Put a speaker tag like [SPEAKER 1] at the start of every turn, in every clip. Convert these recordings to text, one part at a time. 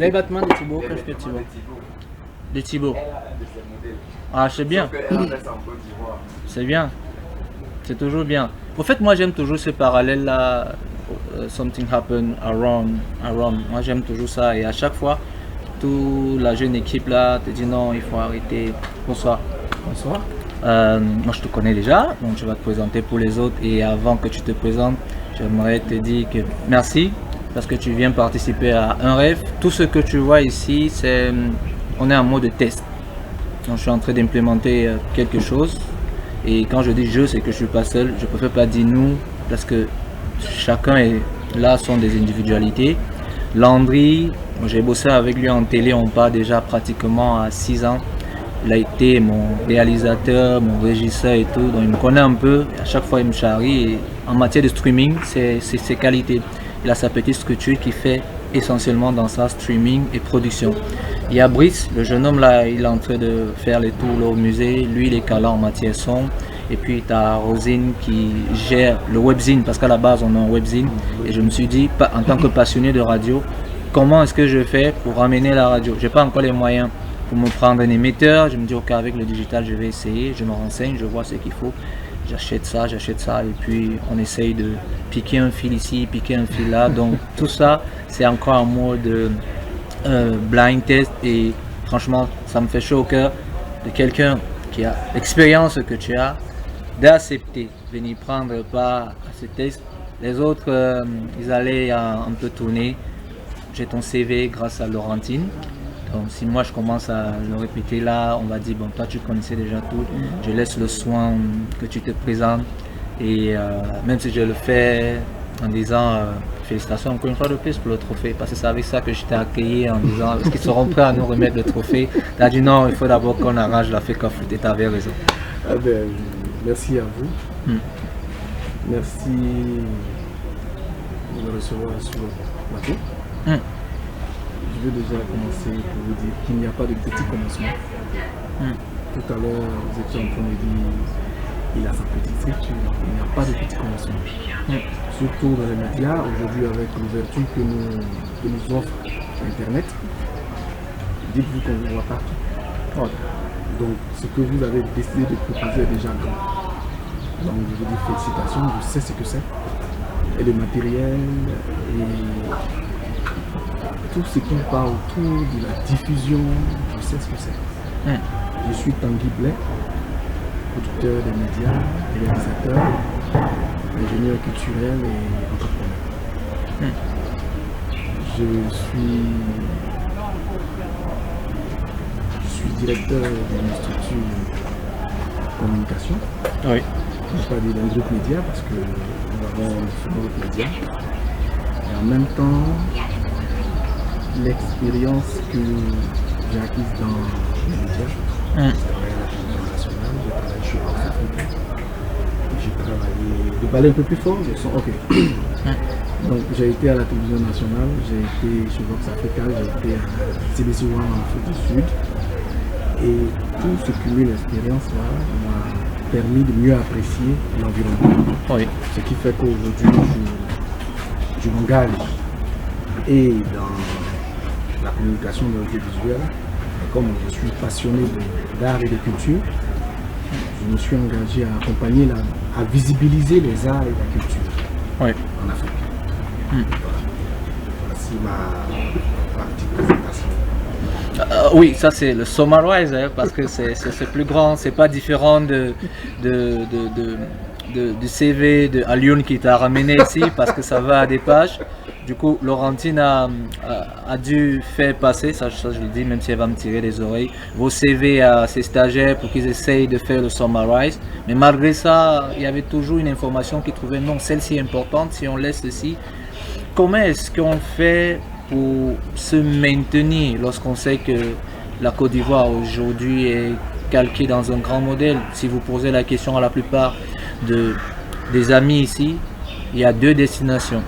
[SPEAKER 1] Les vêtements de Thibaut, qu'est-ce que Thibaut? De Thibaut. Ah, c'est bien. C'est bien. C'est toujours bien. En fait, moi j'aime toujours ce parallèle-là. Something happen around. Moi j'aime toujours ça. Et à chaque fois, toute la jeune équipe là te dit non, il faut arrêter. Bonsoir.
[SPEAKER 2] Bonsoir.
[SPEAKER 1] Moi je te connais déjà, donc je vais te présenter pour les autres. Et avant que tu te présentes, j'aimerais te dire que merci parce que tu viens participer à un rêve. Tout ce que tu vois ici, on est en mode test. Donc je suis en train d'implémenter quelque chose. Et quand je dis je, c'est que je suis pas seul. Je ne préfère pas dire nous parce que chacun est là, sont des individualités. Landry, j'ai bossé avec lui en télé, on part déjà pratiquement à 6 ans. Il a été mon réalisateur, mon régisseur et tout, donc il me connaît un peu. À chaque fois, il me charrie. Et en matière de streaming, c'est ses qualités. Il a sa petite structure qui fait essentiellement dans sa streaming et production. Il y a Brice, le jeune homme là, il est en train de faire les tours là, au musée. Lui, il est calant en matière son. Et puis tu as Rosine qui gère le webzine, parce qu'à la base on a un webzine. Et je me suis dit, en tant que passionné de radio, comment est-ce que je fais pour ramener la radio? Je n'ai pas encore les moyens pour me prendre un émetteur. Je me dis, ok, avec le digital, je vais essayer. Je me renseigne, je vois ce qu'il faut. J'achète ça. Et puis on essaye de piquer un fil ici, piquer un fil là. Donc tout ça, c'est encore en mode blind test. Et franchement, ça me fait chaud au cœur de quelqu'un qui a l'expérience que tu as, d'accepter de venir prendre part à ce test. Les autres, ils allaient un peu tourner. J'ai ton CV grâce à Laurentine. Donc si moi je commence à le répéter là, on va dire bon, toi tu connaissais déjà tout. Je laisse le soin que tu te présentes. Et même si je le fais en disant félicitations encore une fois de plus pour le trophée, parce que c'est avec ça que je t'ai accueilli en disant est-ce qu'ils seront prêts à nous remettre le trophée. Tu as dit non, il faut d'abord qu'on arrange la FECA Foot et tu avais raison.
[SPEAKER 2] Ah ben, merci à vous. Merci de me recevoir sur le plateau. Je veux déjà commencer pour vous dire qu'il n'y a pas de petit commencement. Tout à l'heure, vous étiez en train de dire qu'il a sa petite structure. Il n'y a pas de petit commencement. Surtout dans les médias, aujourd'hui avec l'ouverture que nous offre Internet, dites-vous qu'on vous voit partout. Donc ce que vous avez décidé de proposer est déjà grand. Donc je vous dis félicitations, je sais ce que c'est. Et le matériel et tout ce qui parle autour de la diffusion, je sais ce que c'est. Je suis Tanguy Blais, producteur des médias, réalisateur, ingénieur culturel et entrepreneur. Je suis directeur d'une structure de communication.
[SPEAKER 1] Oui.
[SPEAKER 2] Je ne vais pas dire d'un groupe média parce que nous avons un groupe média. Et en même temps, l'expérience que j'ai acquise dans les médias, j'ai travaillé à la télévision nationale, j'ai travaillé chez Afrique, j'ai travaillé, de parler un peu plus fort, le son, ok. Donc j'ai été à la télévision nationale, j'ai été chez Vox Africa, j'ai été à CBC One en Afrique du Sud. Et tout ce cumul d'expérience-là m'a permis de mieux apprécier l'environnement.
[SPEAKER 1] Oui.
[SPEAKER 2] Ce qui fait qu'aujourd'hui, je m'engage et dans la communication de l'audiovisuel. Comme je suis passionné d'art et de culture, je me suis engagé à accompagner, à visibiliser les arts et la culture en Afrique. Voilà. Voici ma petite présentation.
[SPEAKER 1] Oui, ça c'est le summarize, parce que c'est plus grand, c'est pas différent du CV de Alioune qui t'a ramené ici, parce que ça va à des pages. Du coup, Laurentine a dû faire passer, ça je le dis, même si elle va me tirer les oreilles, vos CV à ses stagiaires pour qu'ils essayent de faire le summarize. Mais malgré ça, il y avait toujours une information qui trouvait non, celle-ci est importante, si on laisse ceci. Comment est-ce qu'on fait pour se maintenir lorsqu'on sait que la Côte d'Ivoire aujourd'hui est calquée dans un grand modèle? Si vous posez la question à la plupart des amis ici, il y a 2 destinations,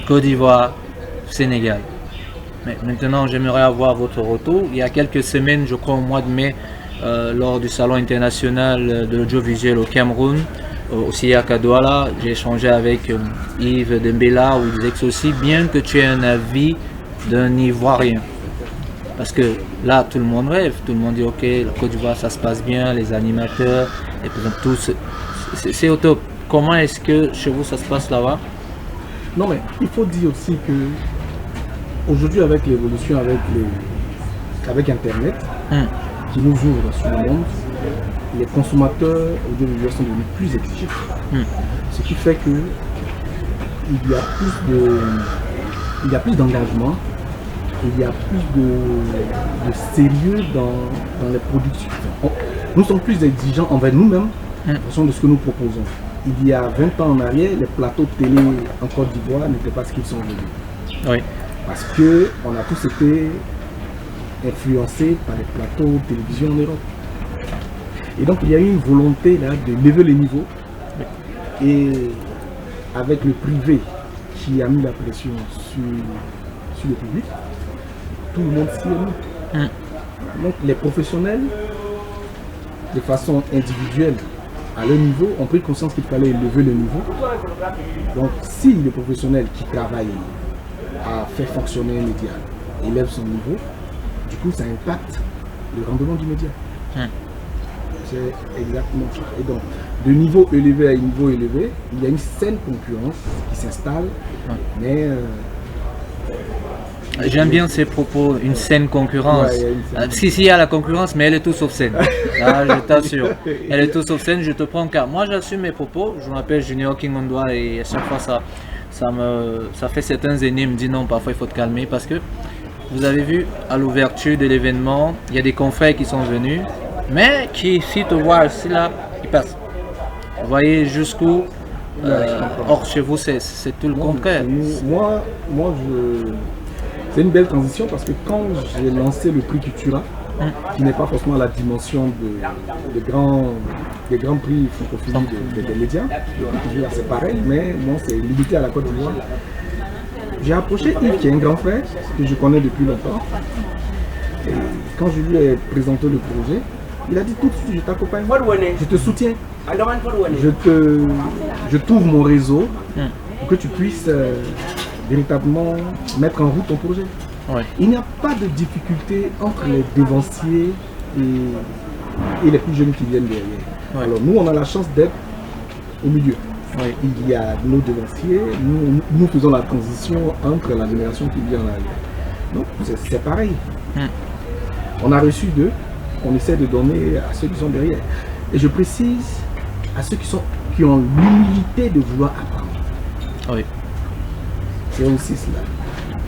[SPEAKER 1] Côte d'Ivoire, Sénégal. Mais maintenant, j'aimerais avoir votre retour. Il y a quelques semaines, je crois au mois de mai, lors du Salon international de l'audiovisuel au Cameroun, aussi à Douala, j'ai échangé avec Yves Dembella où il disait que c'est aussi bien que tu aies un avis d'un Ivoirien? Parce que là, tout le monde rêve, tout le monde dit ok, la Côte d'Ivoire ça se passe bien, les animateurs, et tous, c'est au top. Comment est-ce que chez vous ça se passe là-bas?
[SPEAKER 2] Non, mais il faut dire aussi que aujourd'hui, avec l'évolution, avec Internet, qui nous ouvre sur le monde, les consommateurs audiovisuels sont devenus plus exigeants. Ce qui fait que il y a plus d'engagement, il y a plus de sérieux dans les productions. Nous sommes plus exigeants envers nous-mêmes en fonction de ce que nous proposons. Il y a 20 ans en arrière, les plateaux de télé en Côte d'Ivoire n'étaient pas ce qu'ils sont aujourd'hui.
[SPEAKER 1] Oui.
[SPEAKER 2] Parce qu'on a tous été influencés par les plateaux de télévision en Europe. Et donc il y a eu une volonté là de lever les niveaux. Et avec le privé qui a mis la pression sur le public, tout le monde s'y est mis. Donc les professionnels, de façon individuelle, à leur niveau, ont pris conscience qu'il fallait lever le niveau. Donc si le professionnel qui travaille à faire fonctionner un média élève son niveau, du coup ça impacte le rendement du média. C'est exactement ça. Et donc, de niveau élevé à niveau élevé, il y a une saine concurrence qui s'installe, mais...
[SPEAKER 1] J'aime bien ces propos, une saine concurrence. Si, il y a la concurrence, mais elle est tout sauf saine. Là, je t'assure. Elle est tout sauf saine, je te prends car moi j'assume mes propos. Je m'appelle Junior King Ondoa et à chaque fois ça fait certains aînés me disent non, parfois il faut te calmer parce que vous avez vu à l'ouverture de l'événement, il y a des confrères qui sont venus, mais qui, si te voient ici là, ils passent. Vous voyez jusqu'où, or chez vous c'est tout le contraire.
[SPEAKER 2] Moi c'est une belle transition parce que quand j'ai lancé le prix Cultura, qui n'est pas forcément la dimension des grands prix francophonie des médias, c'est pareil, mais moi c'est limité à la Côte d'Ivoire. J'ai approché Yves qui est un grand frère que je connais depuis longtemps. Et quand je lui ai présenté le projet, il a dit tout de suite, je t'accompagne, je te soutiens, je t'ouvre mon réseau pour que tu puisses véritablement mettre en route ton projet. Il n'y a pas de difficulté entre les devanciers et les plus jeunes qui viennent derrière. Alors nous on a la chance d'être au milieu. Il y a nos devanciers, nous faisons la transition entre la génération qui vient là. Donc c'est pareil. On a reçu d'eux, on essaie de donner à ceux qui sont derrière. Et je précise à ceux qui ont l'humilité de vouloir apprendre. C'est aussi cela.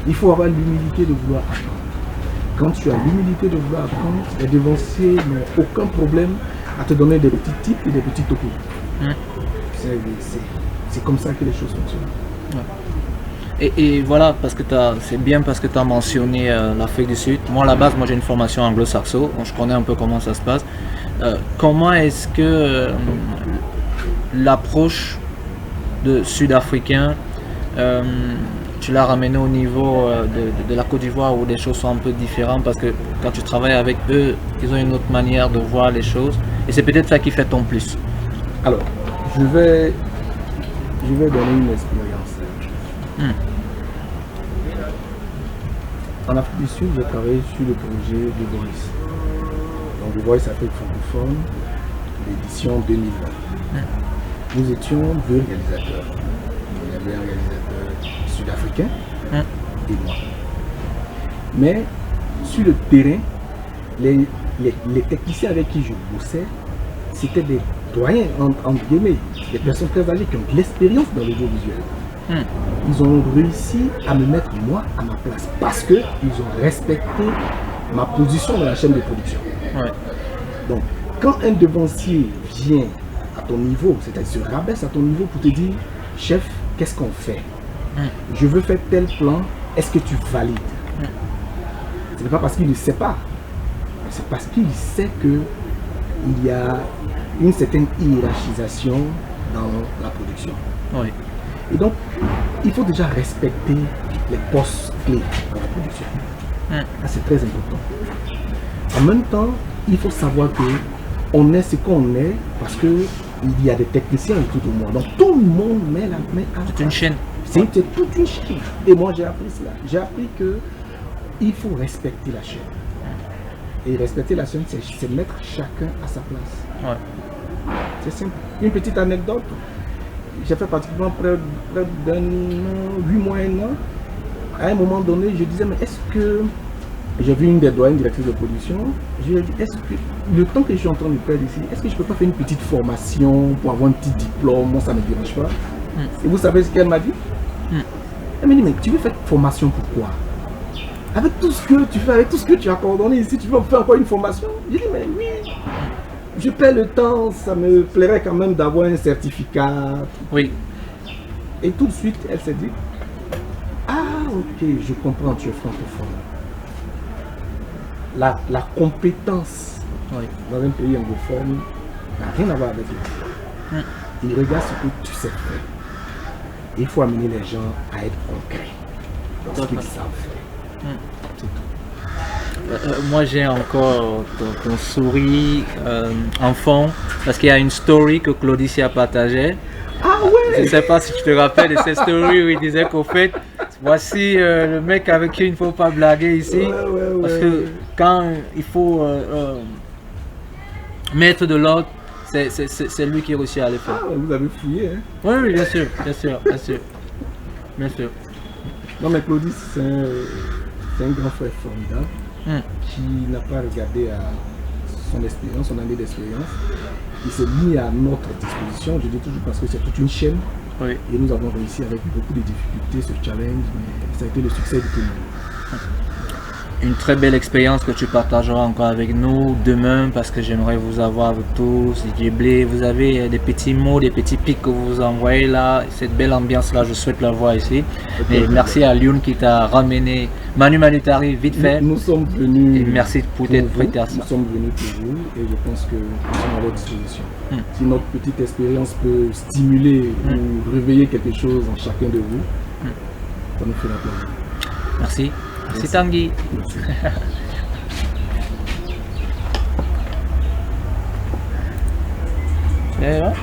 [SPEAKER 2] Il faut avoir l'humilité de vouloir apprendre. Quand tu as l'humilité de vouloir apprendre, les devanciers n'ont aucun problème à te donner des petits tips et des petits topos. C'est comme ça que les choses fonctionnent.
[SPEAKER 1] Et voilà, parce que c'est bien parce que tu as mentionné l'Afrique du Sud. Moi, à la base, j'ai une formation anglo-saxon, donc je connais un peu comment ça se passe. Comment est-ce que l'approche de Sud-Africain, tu l'as ramené au niveau de la Côte d'Ivoire où les choses sont un peu différentes parce que quand tu travailles avec eux, ils ont une autre manière de voir les choses et c'est peut-être ça qui fait ton plus.
[SPEAKER 2] Alors, je vais donner une expérience. En Afrique du Sud, j'ai travaillé sur le projet The Voice. Donc The Voice Afrique francophone, l'édition 2020. Nous étions deux réalisateurs. Il y avait un réalisateur sud-africain et moi. Mais sur le terrain, les techniciens avec qui je bossais, c'était des doyens, entre guillemets, des personnes très âgées qui ont de l'expérience dans l'audiovisuel. Ils ont réussi à me mettre moi à ma place parce qu'ils ont respecté ma position dans la chaîne de production. Donc, quand un devancier vient à ton niveau, c'est-à-dire se rabaisse à ton niveau pour te dire, chef, qu'est-ce qu'on fait? Je veux faire tel plan, est-ce que tu valides? Ce n'est pas parce qu'il ne sait pas, c'est parce qu'il sait qu'il y a une certaine hiérarchisation dans la production. Et donc, il faut déjà respecter les postes clés dans la production. C'est très important. En même temps, il faut savoir que on est ce qu'on est parce qu'il y a des techniciens autour de moi. Donc tout le monde met la main à
[SPEAKER 1] C'est une chaîne.
[SPEAKER 2] C'est toute une chaîne. Et moi j'ai appris cela. J'ai appris que il faut respecter la chaîne. Et respecter la chaîne, c'est mettre chacun à sa place.
[SPEAKER 1] Ouais.
[SPEAKER 2] C'est simple. Une petite anecdote. J'ai fait pratiquement près d'un an, 8 mois, 1 an. À un moment donné, je disais, mais est-ce que... J'ai vu une des doyennes directrices de production. Je lui ai dit, est-ce que le temps que je suis en train de perdre ici, est-ce que je peux pas faire une petite formation pour avoir un petit diplôme? Moi, ça ne me dérange pas. Et vous savez ce qu'elle m'a dit? Elle m'a dit, mais tu veux faire une formation pourquoi? Avec tout ce que tu fais, avec tout ce que tu as coordonné ici, tu veux faire encore une formation? J'ai dit, mais oui. Je perds le temps, ça me plairait quand même d'avoir un certificat.
[SPEAKER 1] Oui.
[SPEAKER 2] Et tout de suite, elle s'est dit, ah ok, je comprends, tu es francophone. La compétence dans un pays anglophone n'a rien à voir avec le pays. Il regarde ce que tu sais faire. Il faut amener les gens à être concrets dans ce qu'ils savent faire. C'est tout.
[SPEAKER 1] Moi j'ai encore ton sourire en fond parce qu'il y a une story que Claudie a partagée.
[SPEAKER 2] Ah ouais!
[SPEAKER 1] Je ne sais pas si tu te rappelles de cette story où il disait qu'au fait, voici le mec avec qui il ne faut pas blaguer ici. Parce que quand il faut mettre de l'ordre, c'est lui qui réussit à le faire.
[SPEAKER 2] Ah, vous avez fouillé, hein?
[SPEAKER 1] Oui, bien sûr, bien sûr, bien sûr. Bien sûr.
[SPEAKER 2] Non mais Claudie, c'est un grand frère formidable qui n'a pas regardé à son expérience, son année d'expérience. Il s'est mis à notre disposition, je dis toujours parce que c'est toute une chaîne.
[SPEAKER 1] Oui.
[SPEAKER 2] Et nous avons réussi avec beaucoup de difficultés ce challenge, mais ça a été le succès de tout le monde.
[SPEAKER 1] Une très belle expérience que tu partageras encore avec nous demain parce que j'aimerais vous avoir tous, Djiblé. Vous avez des petits mots, des petits pics que vous envoyez là, cette belle ambiance là, je souhaite la voir ici. Et merci à Lyon qui t'a ramené Manu Manutari vite fait.
[SPEAKER 2] Nous sommes venus.
[SPEAKER 1] Et merci pour t'être prêté à ça.
[SPEAKER 2] Nous sommes venus pour vous et je pense que nous sommes à votre disposition. Si notre petite expérience peut stimuler ou réveiller quelque chose en chacun de vous, ça nous fera plaisir.
[SPEAKER 1] Merci. Merci Tanguy.
[SPEAKER 2] Merci.